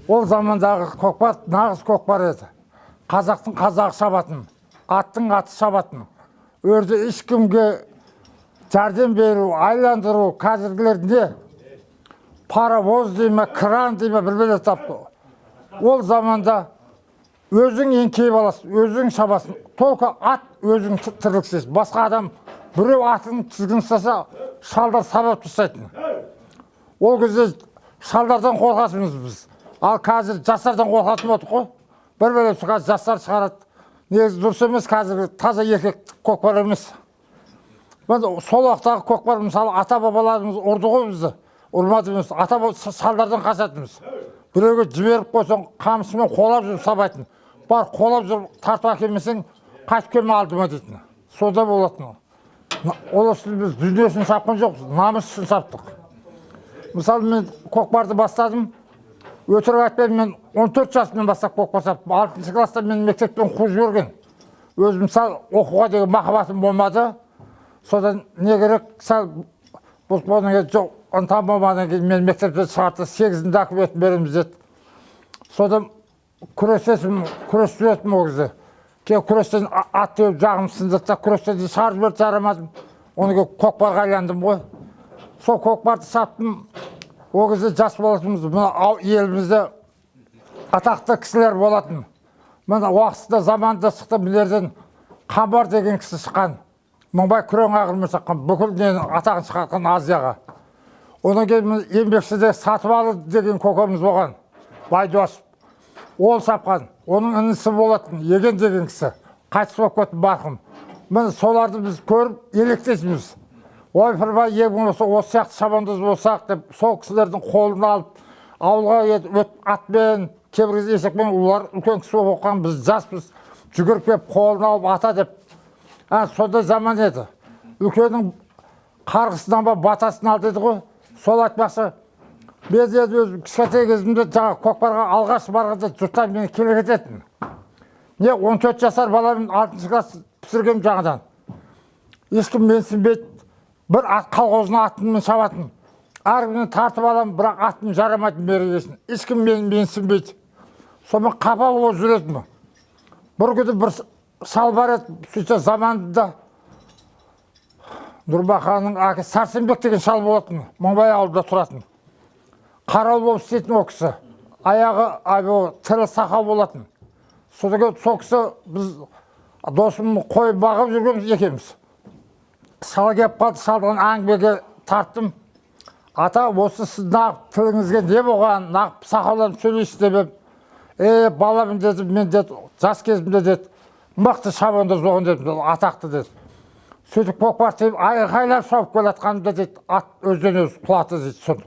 Ол замандағы көкпар нағыз көкпар еді. Қазақтың қазағы шабатын, аттың аты шабатын. Өрді ешкімге жәрдем беру, айландыру, қазіргілер не? Паровоз дейме, кран дейме бір тапты. Ол заманда өзің еңкейіп аласың, өзің шабасың. Толқа ат өзің тірліксіз. Басқа адам біреу атын тізгін ұстаса, шалдар сабап тастайтын. Ол кезде шалдардан қорқасымыз біз. Ал қазір жастардан қорқатын болдық қой. Бір қазір жастар шығарады. Негізі дұрыс емес, қазір таза еркек көкпар емес. Сол уақыттағы көкпар, мысалы, ата-бабаларымыз ұрды ғой бізді. Ұрмады емес, шалдардан қашатынбыз. Біреуге жіберіп қойсаң, қамшымен қолап жүріп сабайтын. Бар, қолап жүріп тартып әкелмесең, қайтып келме алдыма дейтін. Сонда болатын. Ол үшін біз дүниесін сапқан жоқпыз, намыс үшін саптық. Мысалы, мен көкпарды бастадым. Өтірік айтпаймын, мен 14 жасымнан бастап көкпар саптым. 6 класста мен мектептен қуып жіберген. Өз мысалы оқуға деген махаббатым болмады. Содан не керек, сәл бұлтпаудан кейін жоқ, ынтам болмадан кейін мен мектептен шығарды, 8-ді документін береміз деді. Содан күресесім, күрес жүретін ол кезде. Күрестен ат теуіп жағым сындырды да, күрестен шығарып жіберді, жарамадым. Оны көкпарға айландым ғой. Сол көкпарды саптым. Ол кезде жас болатынбыз, елімізде атақты кісілер болатын. Мына уақытында заманда шықты білерден Қамбар деген кісі шыққан. Мыңбай күрең ағылмен шыққан, бүкіл атағын шығарқан Азияға. Одан кейін еңбекшіде Сатыбалы деген көкеміз болған, Байдуаш. Ол сапқан. Оның інісі болатын, Еген деген кісі. Қайтыс болып кетті марқұм. Міне соларды біз көріп електесіміз. Ой, пірбай, егін болса, осы сияқты шабандоз болсақ деп, сол кісілердің қолын алып, ауылға атпен, кейбір есекпен, олар үлкен кісі оқыған, біз жаспыз, жүгіріп кеп, қолын алып ата деп. Сондай заман еді. Үлкеннің қарғысынан ба батасын алды еді ғой. Сол айтпақшы, мен өзім кішкентай кезімде жаңа көкпарға алғаш барғанда жұрттан мені келе кететін. Не 14 жасар баламен 6 класс пісіргем жаңадан. Ешкім менсінбейді. Бір қалғозына аттыммен шабатын. Әркімнен тартып алам, бірақ аттым жарамайтын берегесін. Ешкім менсінбейді. Сонымен қапа болып жүретім. Бір күні бір шал бар еді, сөйтсе заманында Нұрбақаның әке Сарсенбек деген шал болатын, Мыңбай ауылда тұратын. Қарауыл болып істейтін ол кісі. Аяғы тірі сақау болатын. Содан сол кісі біз досым қой бағып жүргенбіз екеміз. Шал кеп қалды, шалдан әңгімеге тарттым. Ата, осы сіз нағып тіліңізге не болған, нағып сақауларым сөйлейсіз деп. Баламын деді, мен деді, жас кезімде деді, мықты шабандоз болған дедім, атақты деді. Сөйтіп көкпар тейіп, айқайлап шауып келатқанымда деді, ат өзден өз құлаты дейді.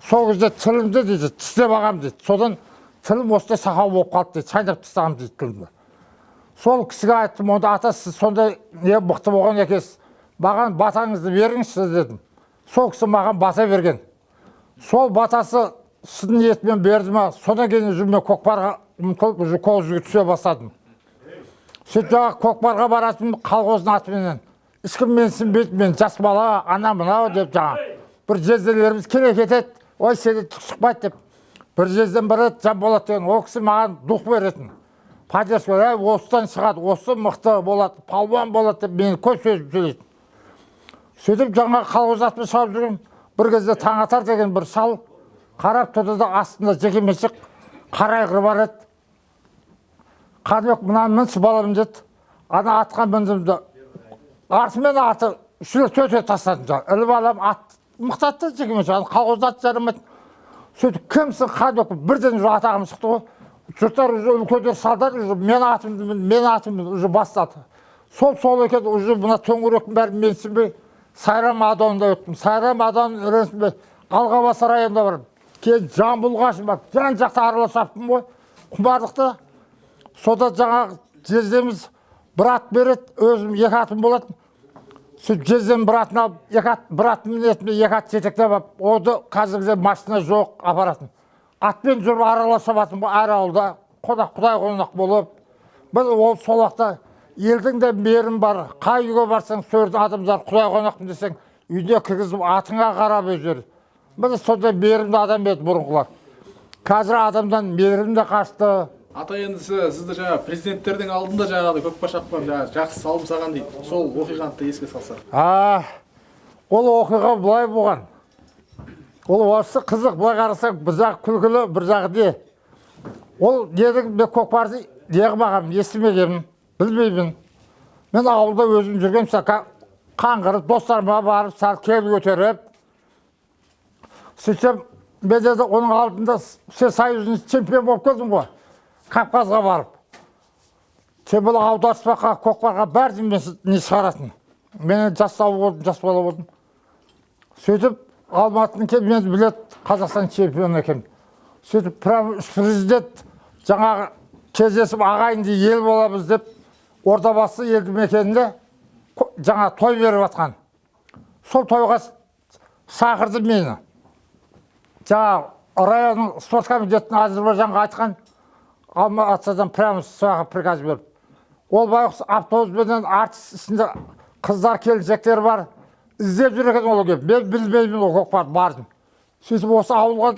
Сол кезде тілімді дейді, тістеп ағам дейді. Содан тілім осындай сақау болып қалды дейді, шайнап тістағам дейді тілімді. Сол кісіге айттым, онда ата сіз сондай не мықты болған екенсіз. Маған батаңызды беріңізші дедім. Сол кісі маған бата берген. Сол батасы шын ниетімен берді ма, содан кейін мен көкпарға ұмтылып, қол жүзге түсе бастадым. Сөйтіп жаңағы көкпарға баратын қалғоздың атыменен. Ешкім менсінбейді, мен жас бала, ана мынау деп жаңа. Бір жезделеріміз келе кетеді, ой сені түк шықпайды деп. Бір жезден барады, Жанболат деген, ол кісі маған дух беретін. Поддержка, осыдан шығады, осы мықты болады, палуан болады деп мені көз сөйлейтін. Сөйтіп жаңа қалғоз атымен шауып жүрген, бір кезде Таңатар деген бір шал қарап тұрды да астында жекеменшік қарайғыр бар еді. Қанбек мынаны мінсі баламын деді. Ана атқа міндімді. Артымен аты үшілі төте тастадым жаңа. Іліп алам ат мықтатты жекеменшік. Қалғоз ат жарамайды. Сөйтіп кімсің Қанбек бірден атағым шықты ғой. Жұрттар үлкендер салдар, мен атымды уже бастады. Сол екен, уже мына төңіректің бәрін менсінбей, Сайрам ауданында өттім. Сайрам ауданының үресінде Алғабас районында барым. Кейін Жамбылға бak, жан жақта араласаптым ғой, құмарлықты. Сода жаңағы жездеміз бір ат береді, өзім екі атым болады. Сөйтіп жездем бір атын алып, бір атын мінетімде екі ат жетектеп алып, оды қазіргіде машина жоқ апаратын. Атпен жүріп араласабатым әр ауылда, құдай қонақ болып. Біз ол сол уақытта елдің де мерім бар. Қай үйге барсаң, сөрді адамдар құдай қонақпын десең, үйде кіргізіп атыңа қарап өздері. Біз сондай мерімді адам еді бұрынғылар. Қазір адамдан мейірім де қашты. Ата енді сізді жаңа президенттердің алдында жаңағыдай көкпар шапқан жақсы салым саған дейді. Сол оқиғаны еске салсақ. Ол оқиға былай болған. Ол осы қызық, былай қарасаң, бір жағы күлкілі, бір жағы не. Ол дедім, мен көкпарды неғымағам, естімегенмін, білмеймін. Мен ауылда өзім жүргем, қаңғырып, достарыма барып, сәл кел көтеріп. Сөйтсем, мен деді, оның алдында сен союзный чемпион болып келдің ғой, Кавказға барып. Сен бұл аударыспаққа, көкпарға бәрден мен не шығаратын. Мен жас бала болдым. Сөйтіп, Алматының кен мен білет Қазақстан чемпионы екен. Сөйтіп, президент жаңағы кездесіп ағайынды ел боламыз деп, Ордабасы елді мекенінде жаңа той беріп атқан. Сол тойға шақырды мені. Жаңа районның спорт комитетінің Әзербайжанға айтқан, Алматыдан прямо сояққа приказ беріп. Ол байқұс автобуспенен артист ішінде қыздар келіншектер бар. Іздеп жүр екен ол кеп. Мен білмеймін ол көкпарды бардым. Сөйтіп осы ауылға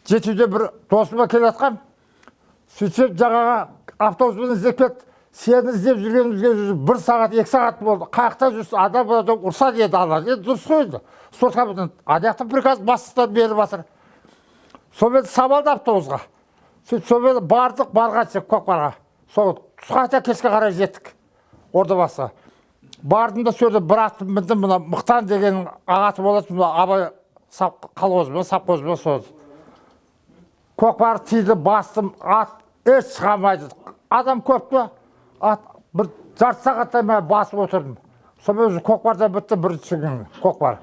жетуде бір досыма келе жатқан. Сөйтіп жаңаға автобуспен іздеп кетті. Сені іздеп жүргенімізге 1 сағат, 2 сағат болды. Қаяқта жүрсің, адам ұрса деді алар. Дұрыс қойды. Спорт комитетінен аяқта приказ бастықтан беріп жатыр. Сонымен сабалды автобусқа. Сөйтіп сонымен бардық, барғанша көкпарға. Сол қайта кешке қарай жеттік. Ордабасы. Бардым да сөйлеп бір атты міндім, мына Мықтан деген ағаты болады, мына Абай қалғозымен, сапқозымен соз. Көкпар тиді, бастым, ат еш шығамайды. Адам көп пе? Ат бір жарты сағаттай мен басып отырдым. Сонымен өзі көкпарда бітті бірінші күн көкпар.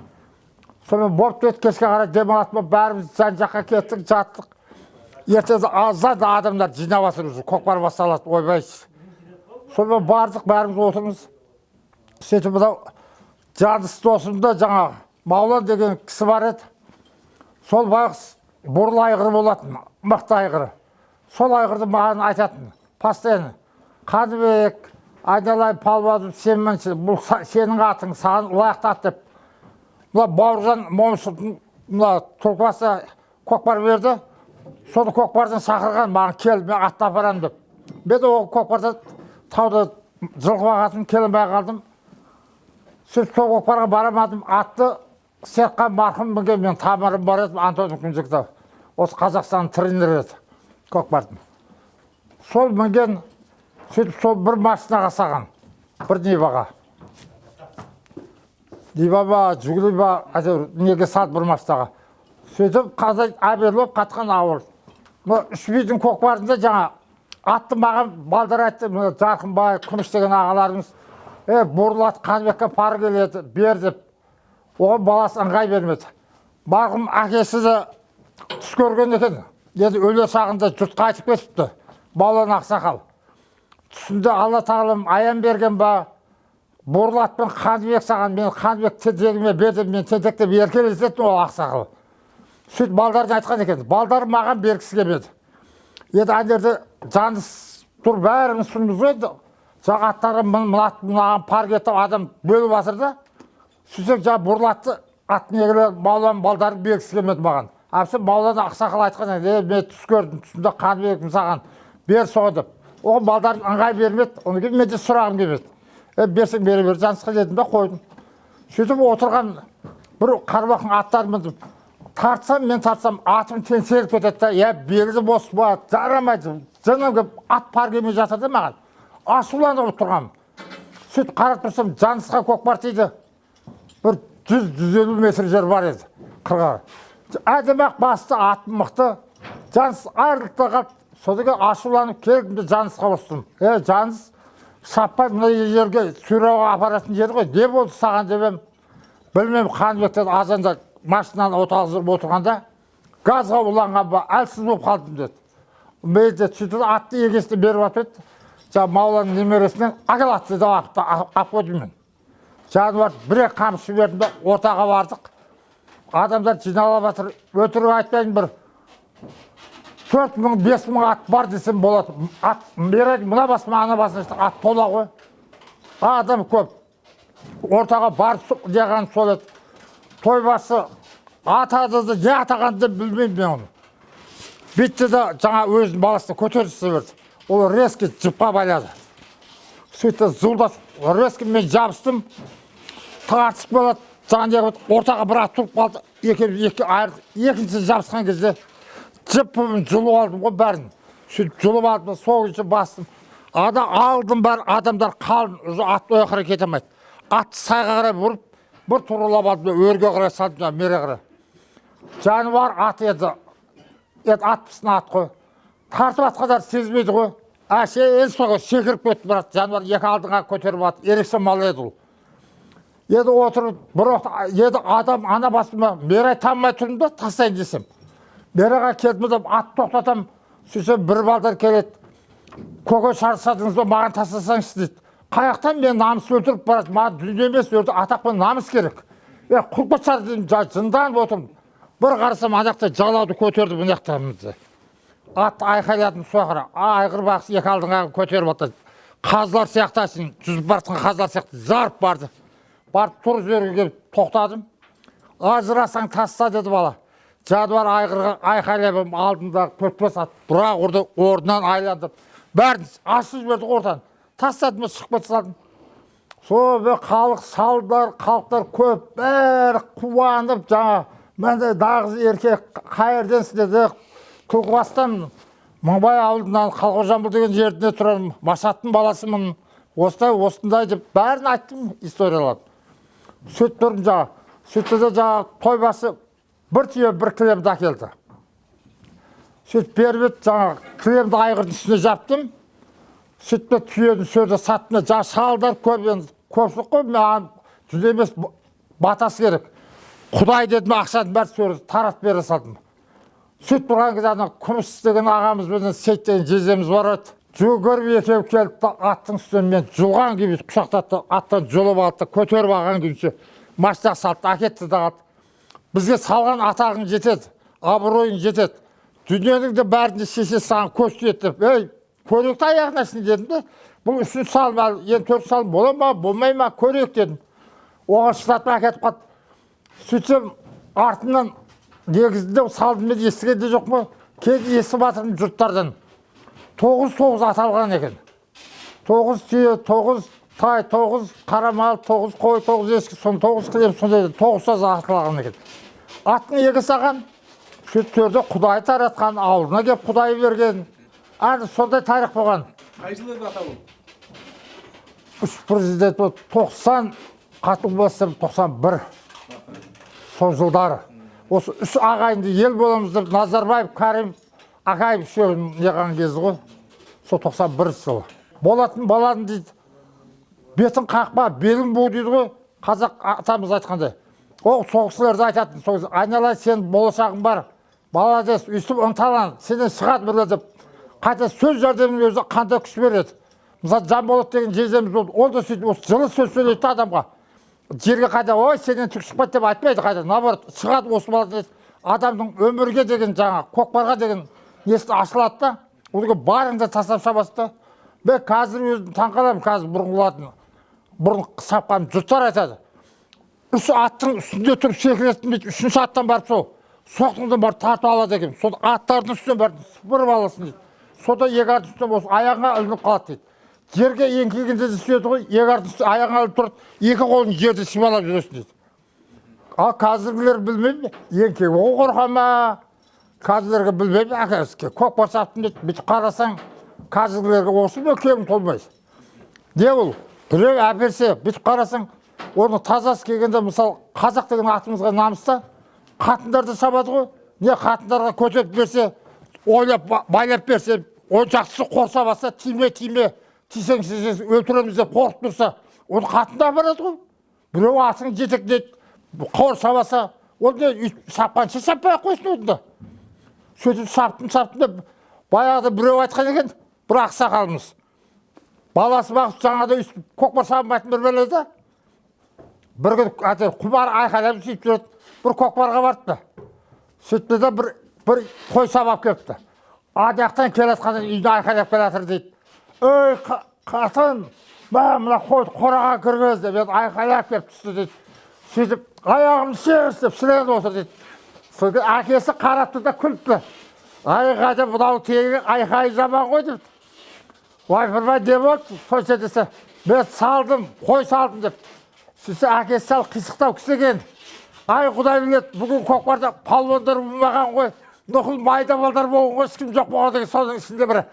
Сонымен болып кетті, кешке қарай демалатыма бәріміз жан жаққа кеттік, жаттық. Ертеңді аздан да адамдар жинап жатыр өзі, көкпар басталады, ойбайсыз. Сонымен бардық, бәріміз отырмыз. Сөйтіп бұда Жаныс досымда жаңағы Маулан деген кісі бар еді. Сол байғыз бұрыл айғыры болатын, мықты айғыры. Сол айғырды маған айтатын, постоянно. Қаныбек, айналайын палбадым, бұл сенің атың, саған лайықты ат деп. Мұна Бауыржан Момышұлдың тұлпасы көкпар берді. Соны көкпардан шақырған, маған кел, мен атты апарам деп. Мен ол көкпарда тауда жылқы бағатын келінбай қалдым. Сөйтіп сол көкпарға барамадым, атты Серқан марқұм мінген мен тамырым бар едім, Антон Күнжікті. Осы Қазақстанның тренері еді, көкпардың. Сол мінген, сөйтіп сол бір машинаға саған, бір Ниваға. Нива ба, жүгілі ба, неге сат бір машинаға. Сөйтіп қазір әберліп қатқан ауыр. 3 бидің көкпарында жаңа атты маған балдар айтты, Жарқынбай, Күміш деген ағаларымыз. Бұрылат Қанбекке пары келеді, бер деп. Оған баласы ыңғай бермеді. Марқұм әкесі де түс көрген екен. Енді өле шағында жұртқа айтып кетіпті. Маулан Ақсақал. Түсінде Алла тағалам аян берген ба, Бұрылат пен Қанбек саған, мен Қанбек тентегіме бердім, мен тентек деп еркелесетін ол Ақсақал. Сөйтіп балдардың айтқан екен. Балдар маған бергісі келмеді. Енді әндерді Жаныс тұр бәріміз сұмыз өйді. Жаңа аттары мынаған пар кетіп адам бөліп жатырды. Сөйтсек жаңа Бұрылатты атын егілі Маулан балдарын бергісі келмеді маған. Әпсі Маулан Ақсақал айтқан, мен түс көрдім, түсінде Қанбекім саған бер соғы деп. Оған балдарын ыңғай бермеді, оны кейін мен де сұрағым келмеді. Берсең бере бер, Жанысқа дедім да қойдым. Сөйтіп отырған бір қарбақың аттарын міндім. Тартсам, мен тартсам, атым теңселіп кетеді, белгі бос болады, жарамайды. Жаным кеп ат пар келмей жатыр маған. Ашуланып тұрғам. Сөйтіп қарап тұрсам, Жанысқа көкпар тиді. Бір 100-150 метр жер бар еді, қырға. Әдемақ басты, атым мықты. Жаныс айрылықта қалды. Содан ашуланып келдім де Жанысқа ұрыстым. Жаныс, шаппай мына жерге сүйреуге апаратын жері ғой. Не болды саған деп білмеймін, Қанбектен азанда машинаны отағызып отырғанда, газға уланған ба, әлсіз болып қалдым деді. Мен де сөйтіп атты егесіне беріп атып жаңа Мауланның немересінен акалатты да апқойдым мен. Жануар бір-ек қамшы бердім де ортаға бардық. Адамдар жиналып жатыр, өтірік айтпайын бір 4.000-5.000 ат бар десем болады. Ат береді, мына басыма, ана басына ат тола ғой. Адам көп. Ортаға барып деған сол еді. Той басы атады, не атағанды білмеймін мен оны. Бүйтті де жаңа өзінің баласына көтеріп жіберді. Ол резко жіпқа байлады. Сөйтті зулдап, резко мен жабыстым. Тартысып болады. Жаңа ортаға бірақ тұрып қалды. Екінші жабысқан кезде жіппін жұлып алдым ғой бәрін. Сөйтіп жұлып алдым, сол үшін бастым. Алдым бар адамдар қалын, атты ойқыра кете алмайды. Атты сайға қарай бұрып, бір тұрылап алдым, өрге қарай салдым, мере қарай. Жануар ат еді. Атпысына ат қой. Тартып атқадар сезбейді ғой. Әшейін соға секіріп кетті бірақ жануар екі алдыңа көтеріп ат. Ерекше мал еді ол. Еді отырып, еді адам ана басыма мерай танымай тұрмын да тастайын десем. Мерайға келдім деп ат тоқтатам. Сөйтсем бір балдар келеді. Көке шарсадыңыз ба маған тастасаңыз дейді. Қаяқтан мен намыс өлтіріп барады. Маған дүние емес өлді атақпен намыс керек. Құлпа шар деймін, жынданып отырмын. Бір қарасам анақта жалауды көтерді бұнақтамызды. Ат айқайладым соғыра. Айғыр бақсы екі алдыңа көтеріп атады. Қазылар сияқтасын, жүзіп бартқан қазылар сияқты зарып барды. Барып тұр жерге келіп тоқтадым. Ажырасаң таста деді бала. Жадуар айғырға айқайлап алдында 4-5 ат. Бұрақ ұрды, орнынан айландып. Бәрін ашып жіберді ордан. Тастадым, шығып кетсалдым. Сол халық, салдар, халықтар көп, бәрі қуанып жаңа. Мәнде дағыз еркек қайырденсін деді. Күлқыбастан Мыңбай ауылынан Қалғожамбыл деген жерінде тұрам. Масаттың баласымын. Осындай деп бәрін айттым историялап. Сөйтіп тұрдым жаңа. Сөйтті де жаңа той басы бір түйе бір кілемді әкелді. Сөйтіп беріп жаңа кілемді айғырдың үстіне жаптым. Сөйтіп түйенің сөзі саттыны жаңа шалдар көпшілік қой. Мен жүз емес батасы керек. Құдай дедім, ақшаның бәрі сөз тарат бере салдым. Сөйтіп тұрған кезде күміс деген ағамызбен Сейт деген жездеміз бар еді. Жүгіріп екеу келді, аттың үстінен мен жұлған gibi құшақтатты, аттан жұлып алды, көтеріп алған күйінше машинаға салды, әкетті де қалды. Бізге салған атағың жетеді, абыройың жетеді. Дүниенің де бәрінде шеше саған көз тиеді деп, көректі аяғына сін дедім де, бұл үшін салым, енді 4 салым бола ма, болмай ма, көрек дедім. Оған шыдатып әкетіп қалды. Сөйтсем, артынан негізінде салдым мен естігенде жоқ ма? Кейін естіп жатырмын жұрттардан. 9 аталған екен. 9 түйе, 9 тай, 9 қарамал, 9 қой, 9 ескі, 9 кілем, сондай 9 сөз аталған екен. Аттың егі саған, сөйттерде Құдай таратқан, ауылына кеп Құдай берген. Әлі сондай тарих болған. Қай жылы ата бұл? 3 президент 90, қатыл болсам 91. Сол жылдары. Осы 3 ағайынды ел боламыз деп Назарбаев, Карим, Ақаев үшеуін неған кезі ғой. Сол 91 жылы. Болатын баладың дейді. Бетін қақпа, белін бұ дейді ғой. Қазақ атамыз айтқандай. Ол соғысыларды айтатын. Айналай сен болашағың бар. Баладес, үстіп ынталан. Сенен шығат бірлі деп. Қайта сөз жәрдемінің өзі қандай күш береді. Мысалы Жанболат деген жездеміз болды. Ол да сөйтіп осы жылы сөз сөйлейді адамға. Жерге қайда, ой, сенен түк шықпайды деп айтпайды қайда. Наоборот, шығады осы балады. Адамның өмірге деген жаңа, көкпарға деген несі ашылады да. Оларға барыңды тастап шабасы да. Мен қазір өзім таңқаламын, қазір бұрынғылатын. Бұрын сапқан жұрттар айтады. 3 аттың үстінде тұрып секіретін дейді, 3-ші аттан барып сол. Соқтыңды бар тартып алады екен. Сол аттардың үстіне барып сыпырып аласың дейді. Сода егардың үстіне болсын, аяғыңа ілініп қалады дейді. Жерге еңкейгенде түседі ғой, егардың үстіне аяғыңа іліп тұрып, 2 қолын жерді сипалап жүресің дейді. Ал қазіргілер білмейді, еңкей ол қорқама. Қазірлерге білмейді, әкеліске. Көкпар саптың дейді, бүйтіп қарасаң, қазірлерге осы ма кегім толмайсың. Не ол? Біреу әперсе, бүйтіп қарасаң, оның тазасы келгенде, мысалы, қазақ деген атымызға намыста, қатындарды сабады ғой. Не қатындарға көтеріп берсе, ойлап, байлап берсе, ол жақсысы қорса баса, тиме, тисең өлтіреміз деп қорқып тұрса, оны қатында барады ғой. Біреу атың жетектейді, қорса баса, ол не сапқанша саппай қойсын онда. Сөйтіп саптым деп, баяғыда біреу айтқан екен, бір ақсақалымыз. Баласы бақсы жаңада көкпар сабынбайтын бір беледі. Бір күн құмар айқайлап сөйтіп жүреді, бір көкпарға барды. Сөйтті де бір қой сабап келіпті. Адияқтан келатқанда үйді айқайлап келатыр дейді. Ой, қатын, мына қойды қораға кіргіз деп айқайлап келіп түсті дейді. Сөйтіп аяғымды шегіз деп сіледі отыр дейді. Сөйтіп әкесі қарапты да күліпті. айқайды бұнау тегі айқайы жаман ғой деп. Ойпырмай не болды? Сонша десе, мен салдым, қой салдым деп. Сөйтсе әкесі сал қисықтау кісі екен. Ай құдай біледі, бүгін көкпарда палуандар болмаған ғой. Нұқыл майда балдар болған ғой, ешкім жоқ болған деген соның ішінде бірі.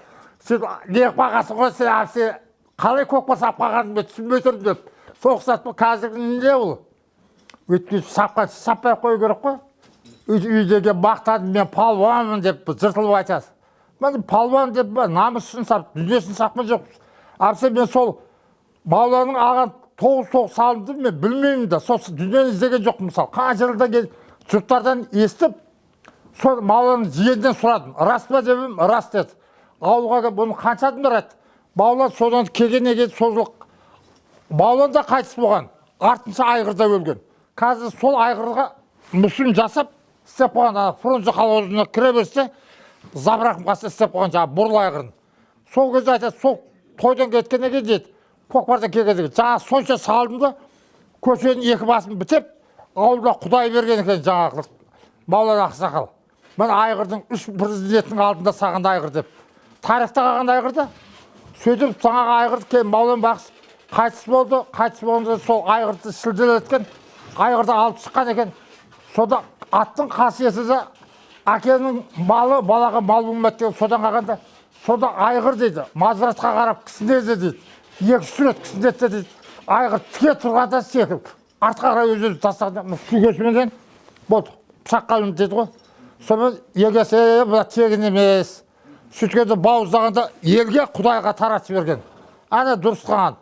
Сен неғып бағасың ғой, сен әпсе қалай көкпар сапқағанын мен түсінбей тұрмын деп. Соғысатын қазіргі не ол? Өйткені сапқан саппай қою керек қой. Үйдегі мақтадым, мен палуанмын деп жыртылып айтасыз. Мен палуан деп намысын сап, дүниесін сапқан жоқ. Әпсе мен сол Мауланың аған 9 салынды мен білмеймін да, сол дүниені іздеген жоқ мысалы. Қанша жылдан кейін жұрттардан естіп, сол Мауланың жиенден сұрадым. Рас па дебім, рас деді. Ауылға бұны қанша адамдар айтты. Маулан содан келгеннен кейін сол жыл Маулан да қайтыс болған. Артынша айғырда өлген. Қазір сол айғырға мүсін жасап, істеп қойған, Фрунзе колхозына кіре берсе, Забрахым қасы істеп қойған жаңа бұрыл айғырын. Сол кезде айтады, сол тойдан кеткеннен кейін дейді, көкпардан келгенде жаңа сонша салдым да, көшенің екі басын бітеп, ауылда құдай берген екен жаңағы Маулан ақсақал. Мен айғырдың 3 президенттің алдында сағынды айғыр деп. Тарихта қалған айғырды. Сөйтіп жаңағы айғырды кейін Маулан бақсы қайтыс болды. Қайтыс болғанда сол айғырды сілделеткен, айғырды алып шыққан екен. Сода аттың қасиеті де әкенің малы балаға мал болмайды деген содан қалғанда. Сода айғыр дейді, Мазратқа қарап кісінеді дейді. 2-3 рет кісінетті дейді. Айғыр тіке тұрғанда секіріп, артқа қарай өзі тастағанда сүйгесіменен болды. Пышаққа ілінді дейді ғой. Сонымен егесе бұда тегін емес. Сөйткенде бауыздағанда елге Құдайға таратып берген. Әне дұрыс қалған.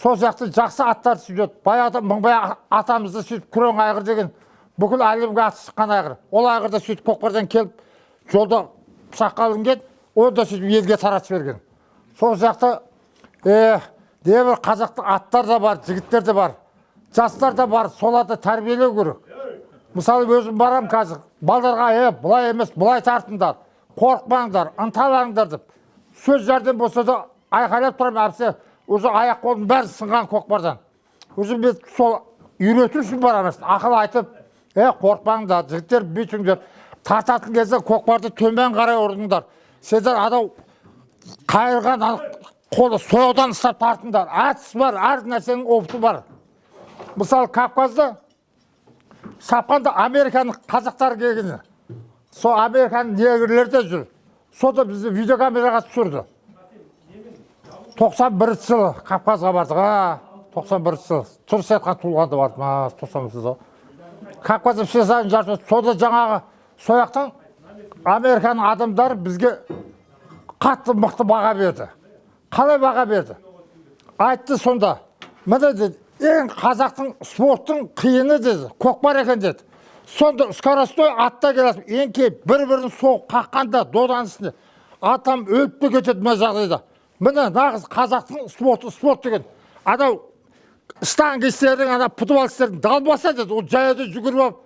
Сол сияқты жақсы аттар сөйтеді. Баяғыда Мыңбай атамызды сөйтіп күрең айғыр деген бүкіл әлемге аты шыққан айғыр. Ол айғырда сөйтіп көкпардан келіп, жолда пышаққа ілінген, оны да сөйтіп елге таратып берген. Сол сияқты небір қазақтың аттар да бар, жігіттер де бар, жастар да бар, соларды тәрбиелеу керек. Мысалы өзім барам қазір, балдарға бұлай емес, бұлай тартыңдар, қорықпаңдар, ынталаңдар деп. Сөз жәрдем болса да айқайлап тұрам, әпсе, өзі аяқ қолын бәрі сынған көкпардан. Өзі мен сол үйрету үшін барамыз, ақыл айтып, қорықпаңдар, жігіттер бүйтіңдер, тартатын кезде көкпарды төмен қарай ұрдыңдар. Сендер адау қайырған қолы сояудан ұстап тартыңдар. Әдіс бар, әр нәрсенің опыты бар. Мысалы Кавказда сапқанда Американың қазақтары келгені. Сол Американың негрлері де жүр. Сода бізді видеокамераға түсірді. 91 жылы Кавказға бардық. 91 жылы. Тұрыс айтқан туылғанда бардым. 91 жылы. Кавказда все сайын жарты. Сода жаңағы сояқтан Американың адамдары бізге қатты мықты баға берді. Қалай баға берді? Айтты сонда. Міне деді, ең қазақтың спорттың қиыны деді, көкпар екен деді. Сонда скоростой атта келесің, ең кеп бір-бірін соғып қаққанда доданың үстінде атам өліп те кетеді мына жағдайда. Міне нағыз қазақтың спорт деген. Анау штангисттердің, ана футболистердің далбаса деді, ол жаяда жүгіріп алып,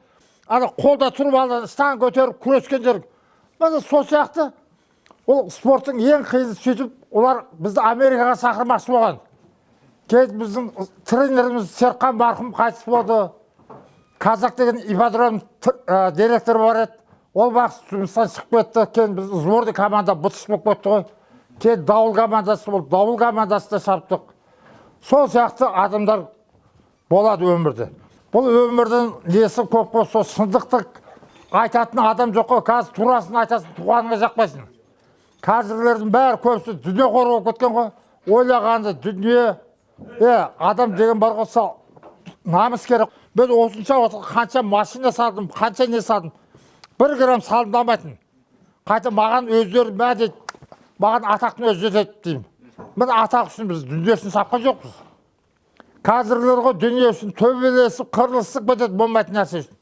ана қолда тұрып алып, штанг көтеріп күрескендер. Міне сол сияқты ол спорттың ең қиыны. Сөйтіп олар бізді Америкаға шақырмақшы болған. Кейін біздің тренеріміз Серқан марқұм қайтыс болды. Қазақ деген ипподром директоры бар еді. Ол бақсы жұмыстан шығып кетті. Кейін біз сборный команда бұтыс болып кетті ғой. Кейін дауыл командасы болды. Дауыл командасы да шаптық. Сол сияқты адамдар болады өмірде. Бұл өмірдің несі көп қой, сол шындықты айтатын адам жоқ қой. Қазір турасын айтасың, туғаныңа жақпайсың. Қазірлердің бәрі көбісі дүние қор болып кеткен ғой. Ойлағанды дүние, адам деген бар ғой, намыс керек. Мен осынша қанша машина салдым, қанша не салдым. 1 грамм салындамайтын. Қайта маған өздері мәдет, маған атақтың өзі жетеді деймін. Мен атақ үшін біз дүниесін сапқан жоқпыз. Қазірлер ғой дүние үшін төбелесіп, қырылысып кетеді болмайтын нәрсе үшін.